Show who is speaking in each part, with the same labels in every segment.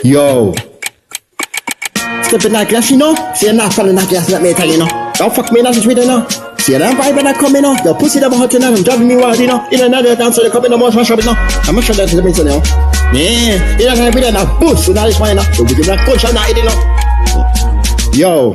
Speaker 1: Yo. Stepping that glass, you know? See, I'm not following that glass, let me tell you, Don't fuck me in that Twitter, See, that vibe when I come in, The pussy that hot enough, I'm driving me wild, In another dance, they come in, the most much of it, I'm not sure that's the reason, Yeah, it doesn't be there now. Boost, so that is fine, So we give that coach on that, Yo.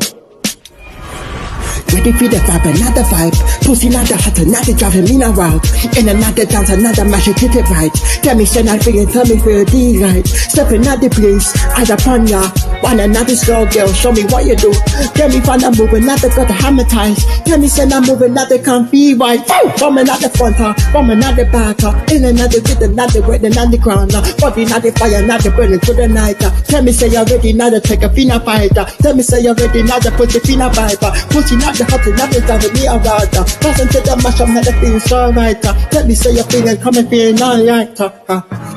Speaker 1: Ready for the vibe, another vibe. Pussy not the hot, another driving me around. In another dance, another mash, hit it right. Tell me, send out feeling, tell me for a D-right. Stepping out the place, as a panya. Want another slow girl, show me what you do. Tell me, find a move, another got the hammer ties. Tell me, send a move, another can't be right. From another front, from another back. In another rhythm, another word, another ground. Body, another fire, another burning to the night. Tell me, say you're ready, another take a fina fighter. Tell me, say you're ready, another put the fina viper. Pussy, not the hot, another driving me around. Pass into the mash, I'm not feeling so right. Tell me, say you're feeling, come and feeling alright.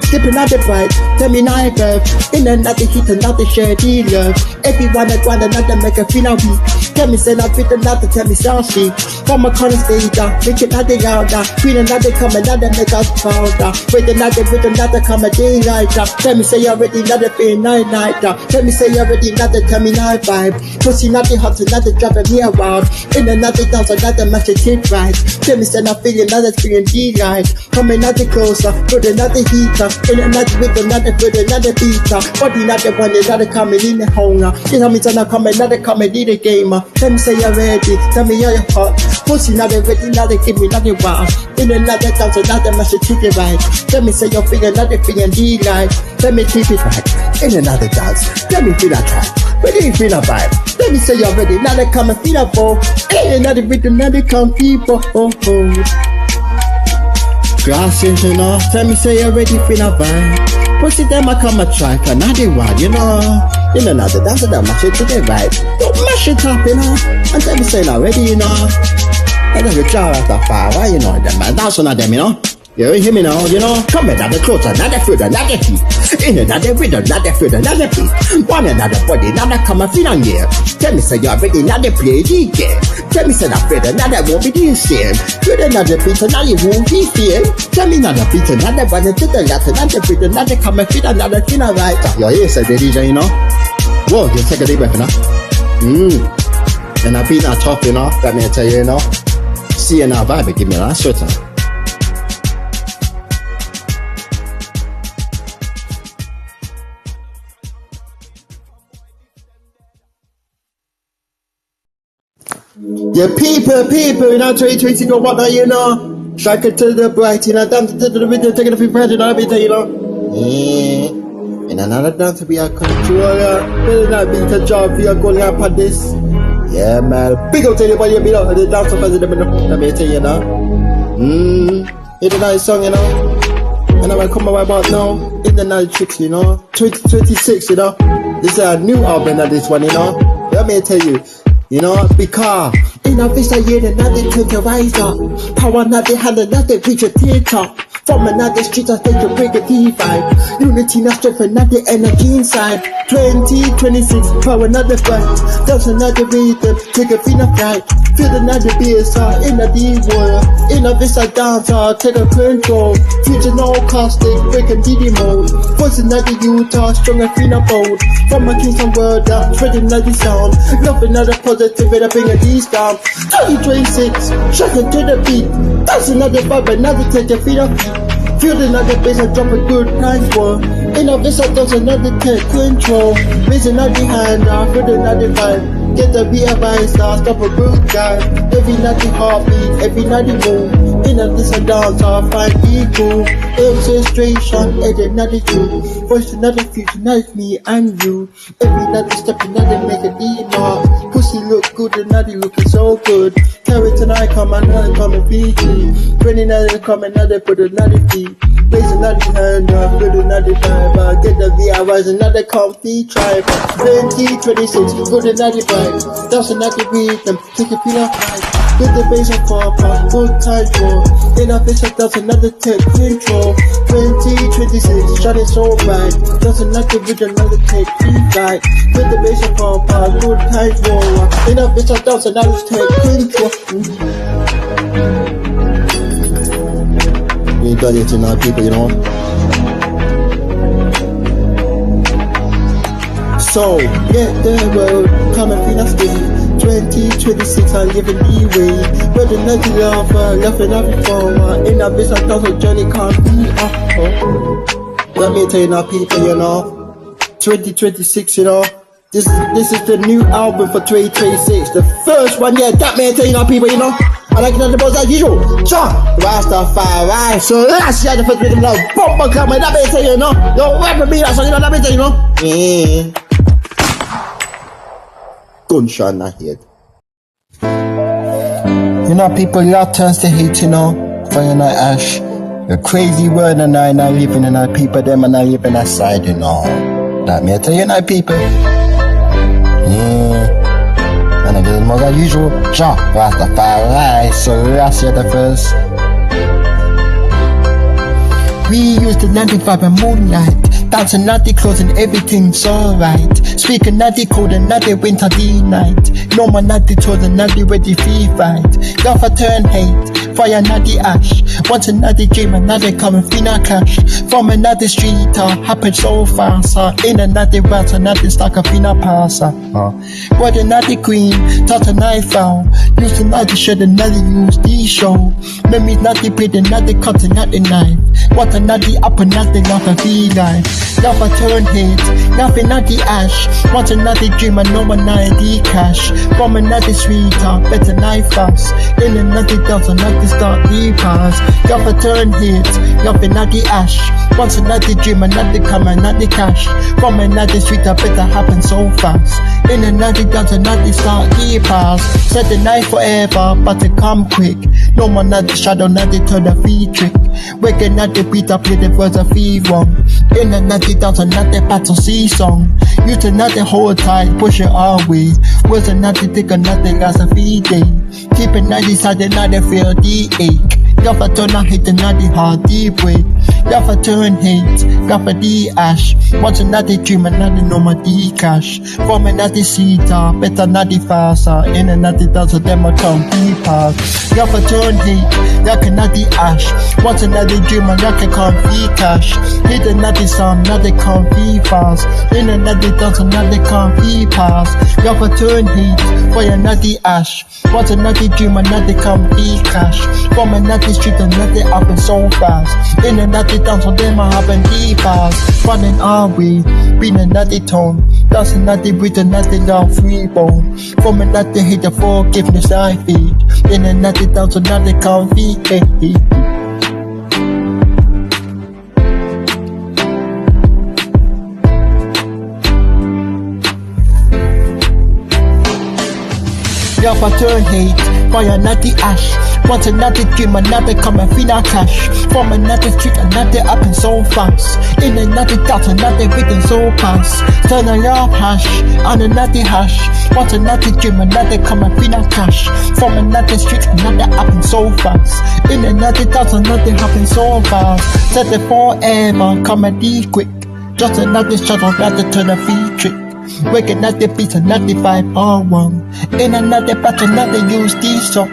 Speaker 1: Skipping out the bright, tell me now, girl. In another heat, another shady love. Everyone that want another make a feel weak. Tell me, say not fit another, tell me, so sweet. From a corner stage, make another louder. Queen another come, another make us prouder. With another come a daylight. Tell me, say you're ready, another feel night. Tell me, say you're ready, another tell me night vibe. Pussy nothing hot, another driving me around. In another dance, another match a tip right. Tell me, say not feeling another feeling delight. Come another closer, put another heater. In another with another beater. Body another one, another coming in the hunger. Tell me, say not come another comedy the gamer. Tell me, say you're ready, tell me you're hot. Pussy another ready, another give me another wow. In another dance, another match a tip right. Tell me, say you're feeling another feeling delight. Tell me, keep it right. In another dance, tell me feel that track. Where do you feel a vibe? Let me say you're ready, now they come and feel a ball. Ain't another rhythm, now they come people. Gracias, tell me say you're ready, feel a vibe. Pussy them I come a track, another one, In another dance, that mash it to the vibe. Don't mash it up, And tell me say you're ready, And then you draw out the fire, Them man dance on them, You hear me now, Come another closer, another food, another heat. In another rhythm, another food, another beat. One another body, another come and feel on here. Tell me say you're ready, another play DJ. Tell me say that afraid, another won't be the same. With another beat, another won't be fear. Tell me another beat, another one to the left, another beat, another come and feel another thing right. Your ears say the DJ, Whoa, you take a deep breath, And I beat that top, Let me tell you, See you now, vibe, give me that sweater. Yeah, people, 2020 go what now, Strike it to the bright, dance to the video, taking a few friends, everything, In another dance, we are controller, will not be the job, we are going up on this. Yeah, man, big up to everybody, the dance of the middle, let me tell you It's a nice song, And I'm come about now, in the night tricks, 2026, This is a new album of this one, Let me tell you. Because in a vista year, another take a riser. Power not the hand, another reach a theater. From another street, I take a break a T5. Unity, not strength, another energy inside. 2026, power another fight. That's another rhythm, take a fina flight. Feel another BSR in a D-world. In a vista dancer, take a control. Future no caustic, break a DD mode. Voice another Utah, strong and fina bold. From my Kingston world, spreading another sound. Love another positive, and I bring a D down. 2026, shock it to the beat. That's another vibe, another take a fina flight. Feel another bass, I drop a good price one. In a vista, does another take control. Raise another hand, feel another vibe. Get the beer by stop a good guy. Every night heartbeat, every night move. In a this and dance, I find equal. Illustration, another you. Voice another future, night me and you. Every night step another make a D-mark. Pussy look good, another looking so good. Carry tonight, come another come and PG. 29 come another put another feet. Raise another hand up, put another driver. Get the VIYs, another comfy tribe. 2026, put another vibe. That's another rhythm, take a feel of life. Get the bass and pop up, good time for. In a face that's another take control. 2026, shining so bright. That's another with another take flight. Get the bass and pop up, good time for. In a face that's another take control. You ain't done it to now, people, soul. Get the road, come and feel us day. 2026, I'm living the way. Where the nutty lover, laughing at the former. In a business, that's a journey can't be Let me tell you now, people, you know. 2026, you know. This is the new album for 2026. The first one, yeah, that may tell you now, people, you know. I like the boss as usual. Rastafari. So last year, the first rhythm now. Bumper come, that may tell you, know. Yo, whatever me, that's what you know, that may tell you, know. Yeah. Gunshot in the head. You know, people, love turns to hate, you know. Fire night ash. The crazy word and I not living in our people, them and I living aside, you know. That may tell you now, people. Yeah. And I get it more as usual. Rastafari. So last year the first. We used the 95 and moonlight. Dancing naughty clothes and everything's alright. Speaking naughty code and naughty winter D night. No more naughty told and naughty ready free fight. Love a turn hate, fire naughty ash. Once another dream, another coming finna clash. From another street, happen so fast. In another rat, another stock of finna pass. What another queen, taught a knife out. Used another shed, another use the show. Memories naughty paid, another cut, another knife. What another up, another not a V-life. Love a turn hate, nothing not the ash. Want another dream, I know another cash. From another sweetheart, better knife fast. In another dance, another start the pass. Love a turn hate, nothing not the ash. Want another dream, another come, another cash. From another sweetheart, better happen so fast. In another dance, another start the pass. Set the knife forever, but it come quick. No more not the shadow, not the turn a feed trick. Waking at the beat, I play the words of fever. In another dance, another battle sea song. Used to not the hold tight, push it always. Was another take another glass of feed day. Keep it 90 side, another feel the ache. Got a turn, I hit another hard deep way. Got a turn hate, got a D ash. Once another dream, another no more D cash. From another cedar, better not the faster. In another dance, them a come D pass. Got a turn hate, got another ash. Once another dream, another come free cash. Hit another song, another come free fast. In another dance, another come free pass. Got a turn hate, for another ash. Once another dream, another come free cash. From another street, another happen so fast. In another dance, so them a happen deep fast. Running our way, being another tone. That's another with another love free bone. From another hate, the forgiveness I feed. In another dance, another come free. Love a turn hate, fire another ash. Want another dream, another come and finna cash. From another street, another up and so fast. In another dance, another written so fast. Turn a love hash, on another hash. Want another dream, another come and finna cash. From another street, another up and so fast. In another dance, another happen so fast. Set it forever, come and be quick. Just another shot, another turn a feed trick. Waking at the beat, another 5 or 1. In another battle, another use these song.